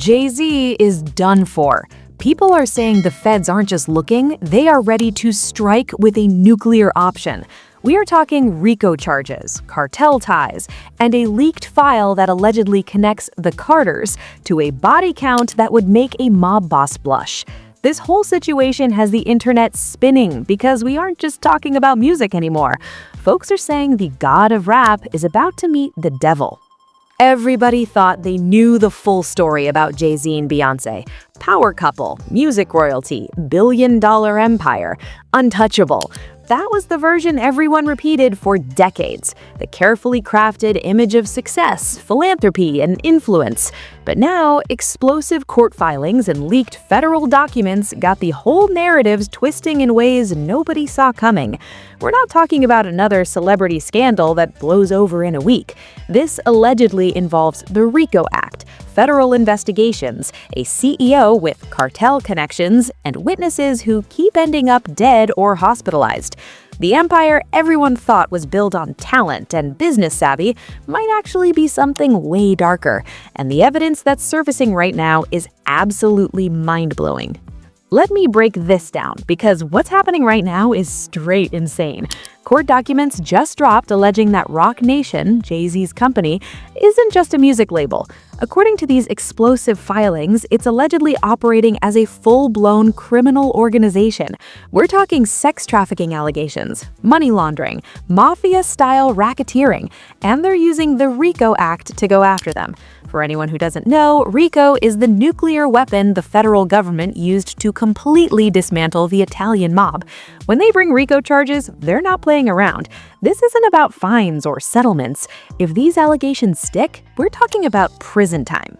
Jay-Z is done for. People are saying the feds aren't just looking, they are ready to strike with a nuclear option. We are talking RICO charges, cartel ties, and a leaked file that allegedly connects the Carters to a body count that would make a mob boss blush. This whole situation has the internet spinning because we aren't just talking about music anymore. Folks are saying the god of rap is about to meet the devil. Everybody thought they knew the full story about Jay-Z and Beyoncé. Power couple, music royalty, billion-dollar empire, untouchable. That was the version everyone repeated for decades. The carefully crafted image of success, philanthropy, and influence. But now, explosive court filings and leaked federal documents got the whole narratives twisting in ways nobody saw coming. We're not talking about another celebrity scandal that blows over in a week. This allegedly involves the RICO Act, federal investigations, a CEO with cartel connections, and witnesses who keep ending up dead or hospitalized. The empire everyone thought was built on talent and business savvy might actually be something way darker, and the evidence that's surfacing right now is absolutely mind-blowing. Let me break this down, because what's happening right now is straight insane. Court documents just dropped alleging that Roc Nation, Jay-Z's company, isn't just a music label. According to these explosive filings, it's allegedly operating as a full-blown criminal organization. We're talking sex trafficking allegations, money laundering, mafia-style racketeering, and they're using the RICO Act to go after them. For anyone who doesn't know, RICO is the nuclear weapon the federal government used to completely dismantle the Italian mob. When they bring RICO charges, they're not playing around. This isn't about fines or settlements. If these allegations stick, we're talking about prison time.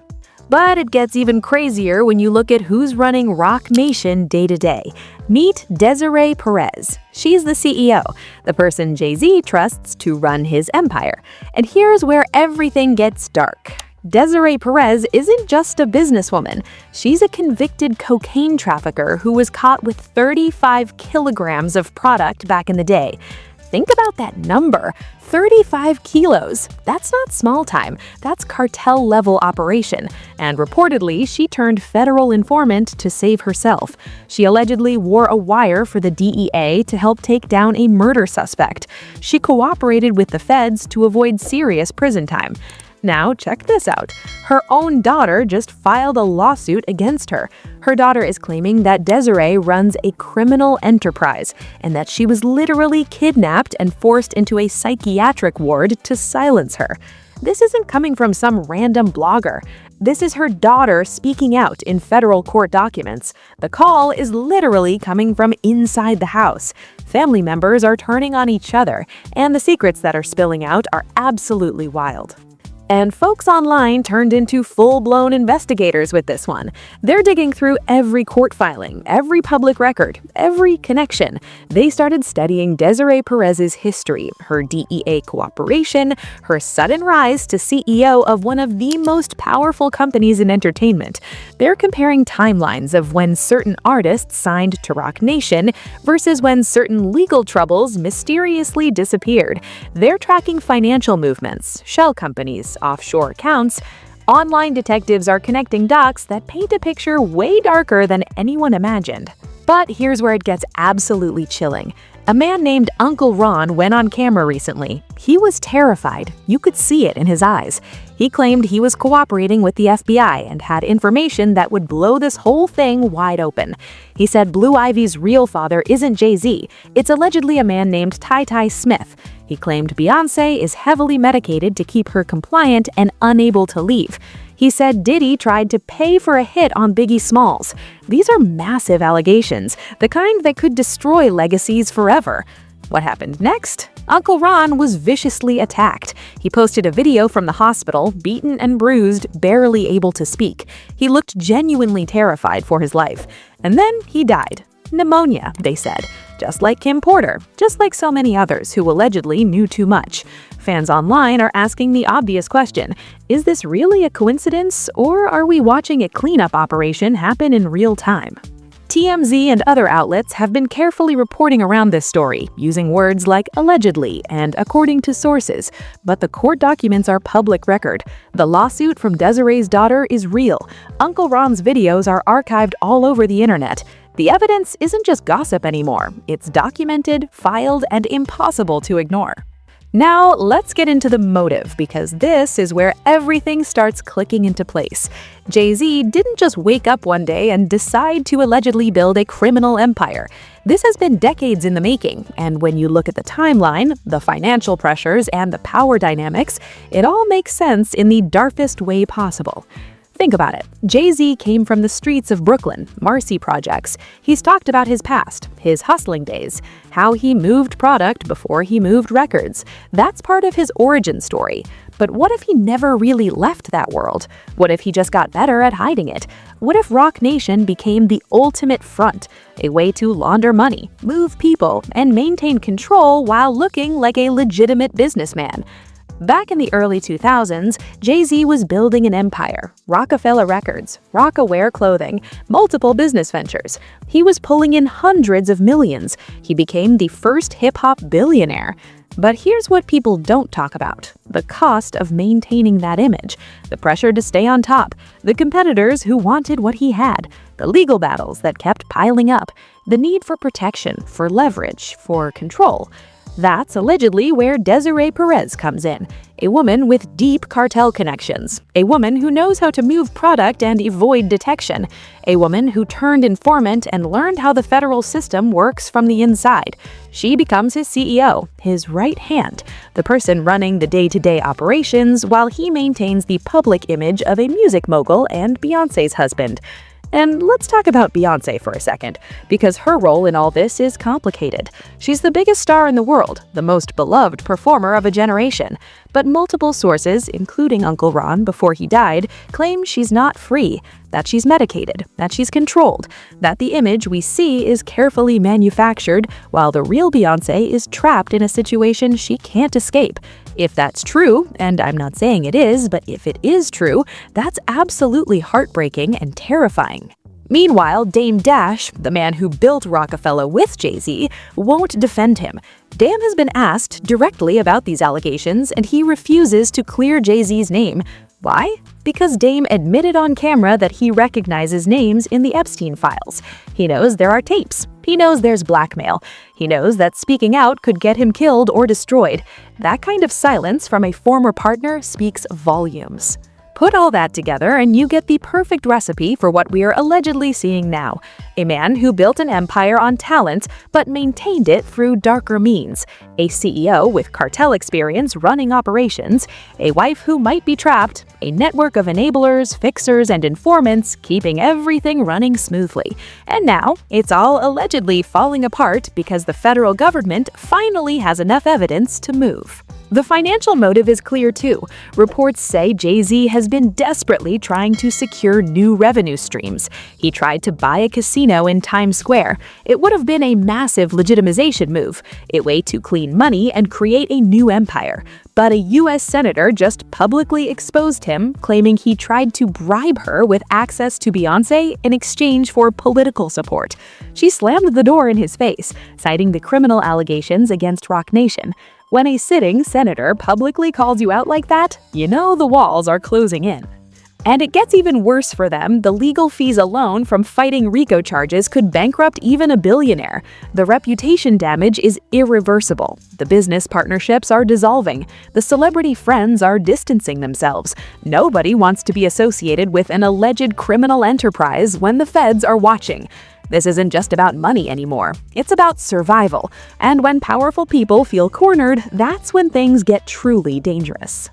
But it gets even crazier when you look at who's running Roc Nation day to day. Meet Desiree Perez. She's the CEO, the person Jay-Z trusts to run his empire. And here's where everything gets dark. Desiree Perez isn't just a businesswoman. She's a convicted cocaine trafficker who was caught with 35 kilograms of product back in the day. Think about that number, 35 kilos. That's not small time, that's cartel-level operation. And reportedly, she turned federal informant to save herself. She allegedly wore a wire for the DEA to help take down a murder suspect. She cooperated with the feds to avoid serious prison time. Now, check this out. Her own daughter just filed a lawsuit against her. Her daughter is claiming that Desiree runs a criminal enterprise and that she was literally kidnapped and forced into a psychiatric ward to silence her. This isn't coming from some random blogger. This is her daughter speaking out in federal court documents. The call is literally coming from inside the house. Family members are turning on each other, and the secrets that are spilling out are absolutely wild. And folks online turned into full-blown investigators with this one. They're digging through every court filing, every public record, every connection. They started studying Desiree Perez's history, her DEA cooperation, her sudden rise to CEO of one of the most powerful companies in entertainment. They're comparing timelines of when certain artists signed to Roc Nation versus when certain legal troubles mysteriously disappeared. They're tracking financial movements, shell companies, offshore accounts. Online detectives are connecting dots that paint a picture way darker than anyone imagined. But here's where it gets absolutely chilling. A man named Uncle Ron went on camera recently. He was terrified. You could see it in his eyes. He claimed he was cooperating with the FBI and had information that would blow this whole thing wide open. He said Blue Ivy's real father isn't Jay-Z. It's allegedly a man named Ty Smith. He claimed Beyoncé is heavily medicated to keep her compliant and unable to leave. He said Diddy tried to pay for a hit on Biggie Smalls. These are massive allegations, the kind that could destroy legacies forever. What happened next? Uncle Ron was viciously attacked. He posted a video from the hospital, beaten and bruised, barely able to speak. He looked genuinely terrified for his life. And then he died. Pneumonia, they said. Just like Kim Porter, just like so many others who allegedly knew too much. Fans online are asking the obvious question, is this really a coincidence, or are we watching a cleanup operation happen in real time? TMZ and other outlets have been carefully reporting around this story, using words like allegedly and according to sources, but the court documents are public record. The lawsuit from Desiree's daughter is real. Uncle Ron's videos are archived all over the internet. The evidence isn't just gossip anymore. It's documented, filed, and impossible to ignore. Now, let's get into the motive, because this is where everything starts clicking into place. Jay-Z didn't just wake up one day and decide to allegedly build a criminal empire. This has been decades in the making, and when you look at the timeline, the financial pressures, and the power dynamics, it all makes sense in the darkest way possible. Think about it. Jay-Z came from the streets of Brooklyn, Marcy projects. He's talked about his past, his hustling days, how he moved product before he moved records. That's part of his origin story. But what if he never really left that world? What if he just got better at hiding it? What if Roc Nation became the ultimate front, a way to launder money, move people, and maintain control while looking like a legitimate businessman? Back in the early 2000s, Jay-Z was building an empire. Rockefeller Records, Roc-aware clothing, multiple business ventures. He was pulling in hundreds of millions. He became the first hip-hop billionaire. But here's what people don't talk about: the cost of maintaining that image, the pressure to stay on top, the competitors who wanted what he had, the legal battles that kept piling up, the need for protection, for leverage, for control. That's allegedly where Desiree Perez comes in, a woman with deep cartel connections, a woman who knows how to move product and avoid detection, a woman who turned informant and learned how the federal system works from the inside. She becomes his CEO, his right hand, the person running the day-to-day operations while he maintains the public image of a music mogul and Beyoncé's husband. And let's talk about Beyoncé for a second, because her role in all this is complicated. She's the biggest star in the world, the most beloved performer of a generation. But multiple sources, including Uncle Ron before he died, claim she's not free, that she's medicated, that she's controlled, that the image we see is carefully manufactured, while the real Beyoncé is trapped in a situation she can't escape. If that's true, and I'm not saying it is, but if it is true, that's absolutely heartbreaking and terrifying. Meanwhile, Dame Dash, the man who built Rockefeller with Jay-Z, won't defend him. Dame has been asked directly about these allegations, and he refuses to clear Jay-Z's name. Why? Because Dame admitted on camera that he recognizes names in the Epstein files. He knows there are tapes. He knows there's blackmail. He knows that speaking out could get him killed or destroyed. That kind of silence from a former partner speaks volumes. Put all that together and you get the perfect recipe for what we are allegedly seeing now. A man who built an empire on talent but maintained it through darker means. A CEO with cartel experience running operations. A wife who might be trapped. A network of enablers, fixers, and informants keeping everything running smoothly. And now, it's all allegedly falling apart because the federal government finally has enough evidence to move. The financial motive is clear too. Reports say Jay-Z has been desperately trying to secure new revenue streams. He tried to buy a casino in Times Square. It would have been a massive legitimization move, a way to clean money and create a new empire. But a U.S. senator just publicly exposed him, claiming he tried to bribe her with access to Beyoncé in exchange for political support. She slammed the door in his face, citing the criminal allegations against Roc Nation. When a sitting senator publicly calls you out like that, you know the walls are closing in. And it gets even worse for them. The legal fees alone from fighting RICO charges could bankrupt even a billionaire. The reputation damage is irreversible. The business partnerships are dissolving. The celebrity friends are distancing themselves. Nobody wants to be associated with an alleged criminal enterprise when the feds are watching. This isn't just about money anymore. It's about survival. And when powerful people feel cornered, that's when things get truly dangerous.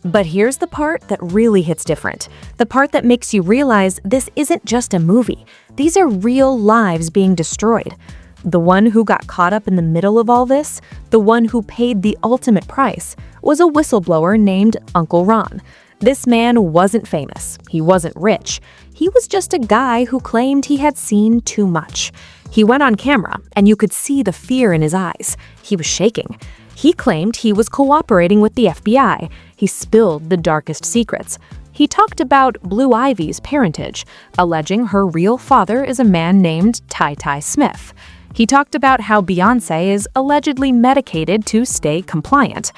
But here's the part that really hits different. The part that makes you realize this isn't just a movie. These are real lives being destroyed. The one who got caught up in the middle of all this, the one who paid the ultimate price, was a whistleblower named Uncle Ron. This man wasn't famous. He wasn't rich. He was just a guy who claimed he had seen too much. He went on camera, and you could see the fear in his eyes. He was shaking. He claimed he was cooperating with the FBI. He spilled the darkest secrets. He talked about Blue Ivy's parentage, alleging her real father is a man named Ty Smith. He talked about how Beyoncé is allegedly medicated to stay compliant.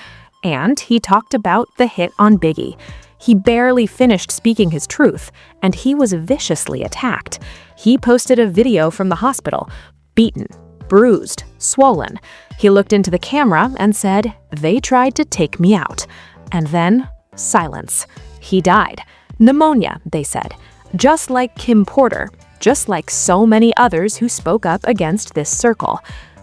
And he talked about the hit on Biggie. He barely finished speaking his truth, and he was viciously attacked. He posted a video from the hospital, beaten, bruised, swollen. He looked into the camera and said, "They tried to take me out." And then, silence. He died. Pneumonia, they said. Just like Kim Porter, just like so many others who spoke up against this circle.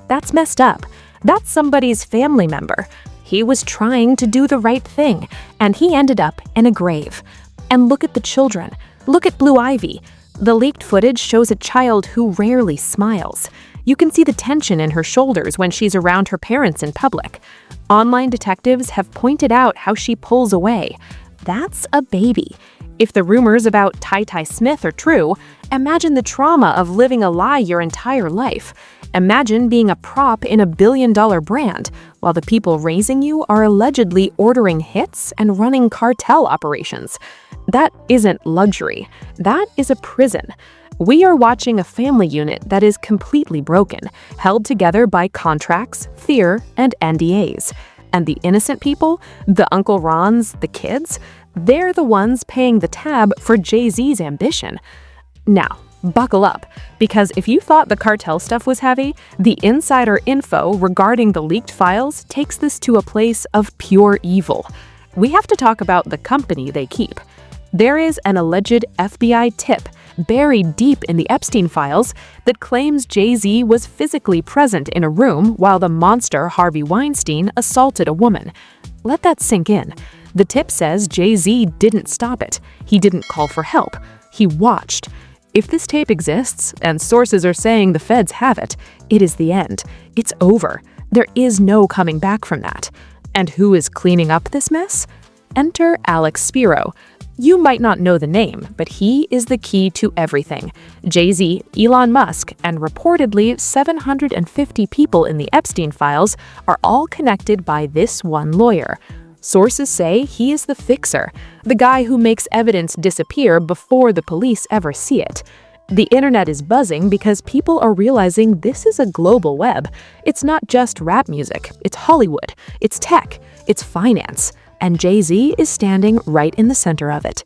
That's messed up. That's somebody's family member. He was trying to do the right thing, and he ended up in a grave. And look at the children. Look at Blue Ivy. The leaked footage shows a child who rarely smiles. You can see the tension in her shoulders when she's around her parents in public. Online detectives have pointed out how she pulls away. That's a baby. If the rumors about Ty Smith are true, imagine the trauma of living a lie your entire life. Imagine being a prop in a billion-dollar brand, while the people raising you are allegedly ordering hits and running cartel operations. That isn't luxury. That is a prison. We are watching a family unit that is completely broken, held together by contracts, fear, and NDAs. And the innocent people, the Uncle Rons, the kids, they're the ones paying the tab for Jay-Z's ambition. Now, buckle up, because if you thought the cartel stuff was heavy, the insider info regarding the leaked files takes this to a place of pure evil. We have to talk about the company they keep. There is an alleged FBI tip buried deep in the Epstein files that claims Jay-Z was physically present in a room while the monster Harvey Weinstein assaulted a woman. Let that sink in. The tip says Jay-Z didn't stop it. He didn't call for help. He watched. If this tape exists, and sources are saying the feds have it, it is the end. It's over. There is no coming back from that. And who is cleaning up this mess? Enter Alex Spiro. You might not know the name, but he is the key to everything. Jay-Z, Elon Musk, and reportedly 750 people in the Epstein files are all connected by this one lawyer. Sources say he is the fixer, the guy who makes evidence disappear before the police ever see it. The internet is buzzing because people are realizing this is a global web. It's not just rap music, it's Hollywood, it's tech, it's finance, and Jay-Z is standing right in the center of it.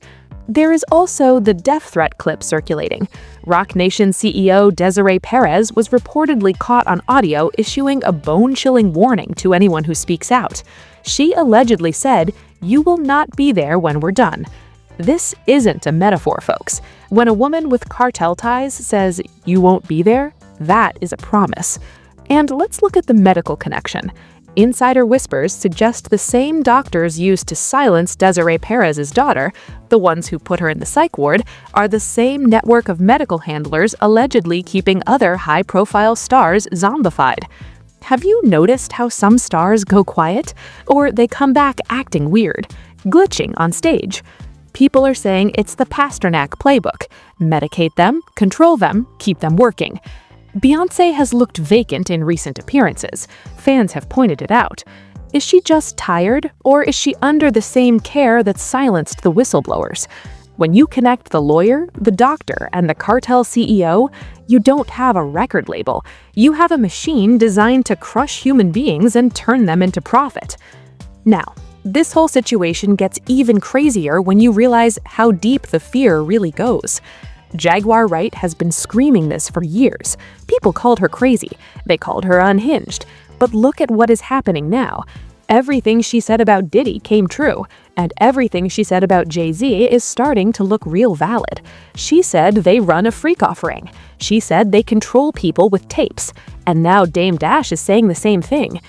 There is also the death threat clip circulating. Roc Nation CEO Desiree Perez was reportedly caught on audio issuing a bone-chilling warning to anyone who speaks out. She allegedly said, "You will not be there when we're done." This isn't a metaphor, folks. When a woman with cartel ties says, "You won't be there," that is a promise. And let's look at the medical connection. Insider whispers suggest the same doctors used to silence Desiree Perez's daughter, the ones who put her in the psych ward, are the same network of medical handlers allegedly keeping other high-profile stars zombified. Have you noticed how some stars go quiet? Or they come back acting weird, glitching on stage? People are saying it's the Pasternak playbook. Medicate them, control them, keep them working. Beyoncé has looked vacant in recent appearances. Fans have pointed it out. Is she just tired, or is she under the same care that silenced the whistleblowers? When you connect the lawyer, the doctor, and the cartel CEO, you don't have a record label. You have a machine designed to crush human beings and turn them into profit. Now, this whole situation gets even crazier when you realize how deep the fear really goes. Jaguar Wright has been screaming this for years. People called her crazy. They called her unhinged. But look at what is happening now. Everything she said about Diddy came true, and everything she said about Jay-Z is starting to look real valid. She said they run a freak-off ring. She said they control people with tapes. And now Dame Dash is saying the same thing.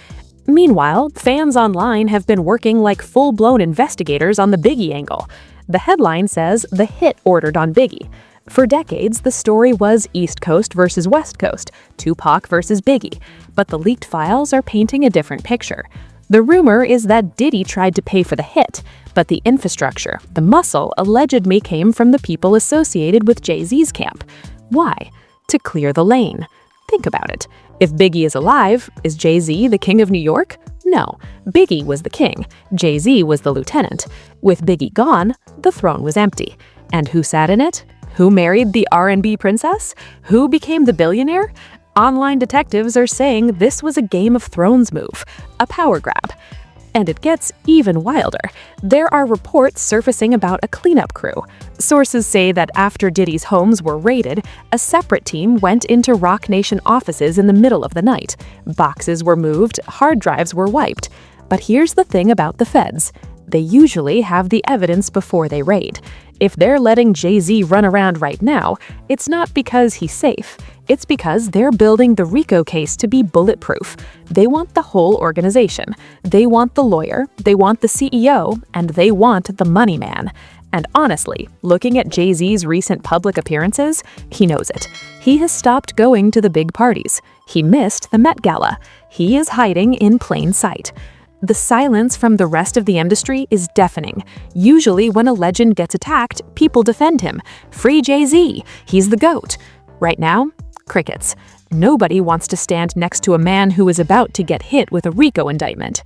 Meanwhile, fans online have been working like full-blown investigators on the Biggie angle. The headline says the hit ordered on Biggie. For decades, the story was East Coast versus West Coast, Tupac versus Biggie, but the leaked files are painting a different picture. The rumor is that Diddy tried to pay for the hit, but the infrastructure, the muscle, allegedly came from the people associated with Jay-Z's camp. Why? To clear the lane. Think about it. If Biggie is alive, is Jay-Z the king of New York? No, Biggie was the king. Jay-Z was the lieutenant. With Biggie gone, the throne was empty. And who sat in it? Who married the R&B princess? Who became the billionaire? Online detectives are saying this was a Game of Thrones move, a power grab. And it gets even wilder. There are reports surfacing about a cleanup crew. Sources say that after Diddy's homes were raided, a separate team went into Roc Nation offices in the middle of the night. Boxes were moved, hard drives were wiped. But here's the thing about the feds. They usually have the evidence before they raid. If they're letting Jay-Z run around right now, it's not because he's safe. It's because they're building the RICO case to be bulletproof. They want the whole organization. They want the lawyer, they want the CEO, and they want the money man. And honestly, looking at Jay-Z's recent public appearances, he knows it. He has stopped going to the big parties. He missed the Met Gala. He is hiding in plain sight. The silence from the rest of the industry is deafening. Usually when a legend gets attacked, people defend him. Free Jay-Z, he's the GOAT. Right now, crickets. Nobody wants to stand next to a man who is about to get hit with a RICO indictment.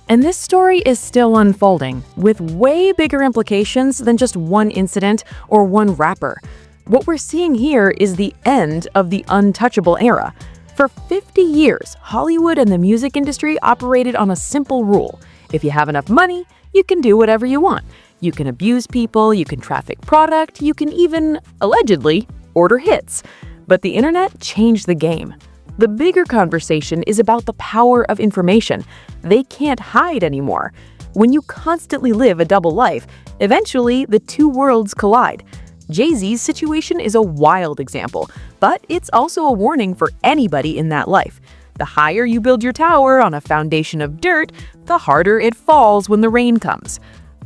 And this story is still unfolding, with way bigger implications than just one incident or one rapper. What we're seeing here is the end of the untouchable era. For 50 years, Hollywood and the music industry operated on a simple rule. If you have enough money, you can do whatever you want. You can abuse people, you can traffic product, you can even, allegedly, order hits. But the internet changed the game. The bigger conversation is about the power of information. They can't hide anymore. When you constantly live a double life, eventually the two worlds collide. Jay-Z's situation is a wild example, but it's also a warning for anybody in that life. The higher you build your tower on a foundation of dirt, the harder it falls when the rain comes.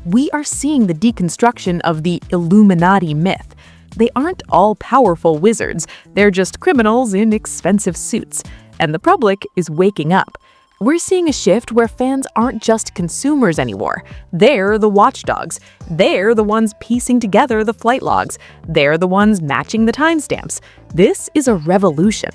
We are seeing the deconstruction of the Illuminati myth. They aren't all powerful wizards, they're just criminals in expensive suits. And the public is waking up. We're seeing a shift where fans aren't just consumers anymore. They're the watchdogs. They're the ones piecing together the flight logs. They're the ones matching the timestamps. This is a revolution.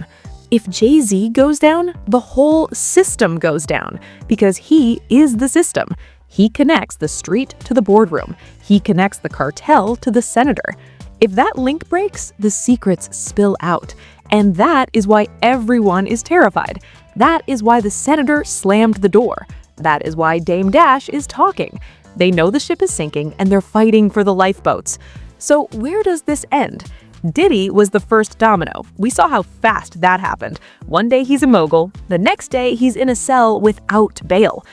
If Jay-Z goes down, the whole system goes down, because he is the system. He connects the street to the boardroom. He connects the cartel to the senator. If that link breaks, the secrets spill out. And that is why everyone is terrified. That is why the senator slammed the door. That is why Dame Dash is talking. They know the ship is sinking and they're fighting for the lifeboats. So where does this end? Diddy was the first domino. We saw how fast that happened. One day he's a mogul, the next day he's in a cell without bail.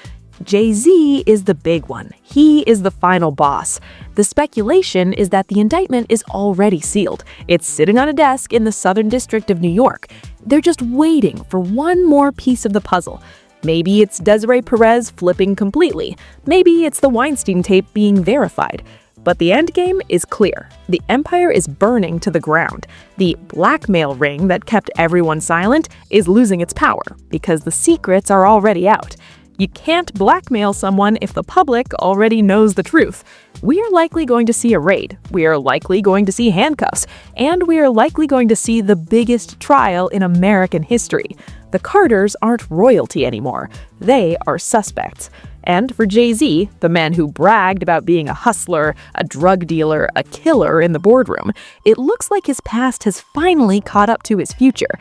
Jay-Z is the big one. He is the final boss. The speculation is that the indictment is already sealed. It's sitting on a desk in the Southern District of New York. They're just waiting for one more piece of the puzzle. Maybe it's Desiree Perez flipping completely. Maybe it's the Weinstein tape being verified. But the endgame is clear. The empire is burning to the ground. The blackmail ring that kept everyone silent is losing its power because the secrets are already out. You can't blackmail someone if the public already knows the truth. We are likely going to see a raid, we are likely going to see handcuffs, and we are likely going to see the biggest trial in American history. The Carters aren't royalty anymore. They are suspects. And for Jay-Z, the man who bragged about being a hustler, a drug dealer, a killer in the boardroom, it looks like his past has finally caught up to his future.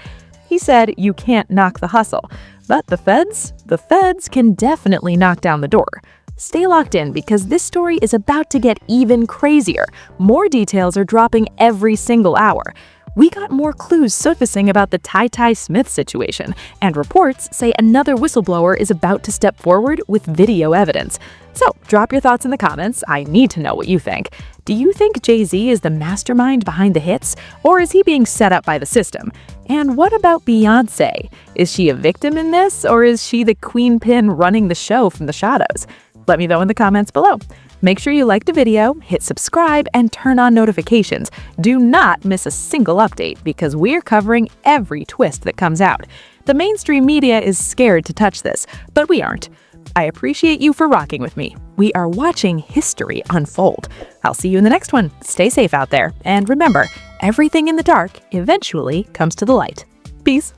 He said you can't knock the hustle. But the feds can definitely knock down the door. Stay locked in because this story is about to get even crazier. More details are dropping every single hour. We got more clues surfacing about the Ty Smith situation, and reports say another whistleblower is about to step forward with video evidence. So drop your thoughts in the comments. I need to know what you think. Do you think Jay-Z is the mastermind behind the hits, or is he being set up by the system? And what about Beyoncé? Is she a victim in this, or is she the queen pin running the show from the shadows? Let me know in the comments below. Make sure you like the video, hit subscribe, and turn on notifications. Do not miss a single update because we're covering every twist that comes out. The mainstream media is scared to touch this, but we aren't. I appreciate you for rocking with me. We are watching history unfold. I'll see you in the next one. Stay safe out there, and remember, everything in the dark eventually comes to the light. Peace.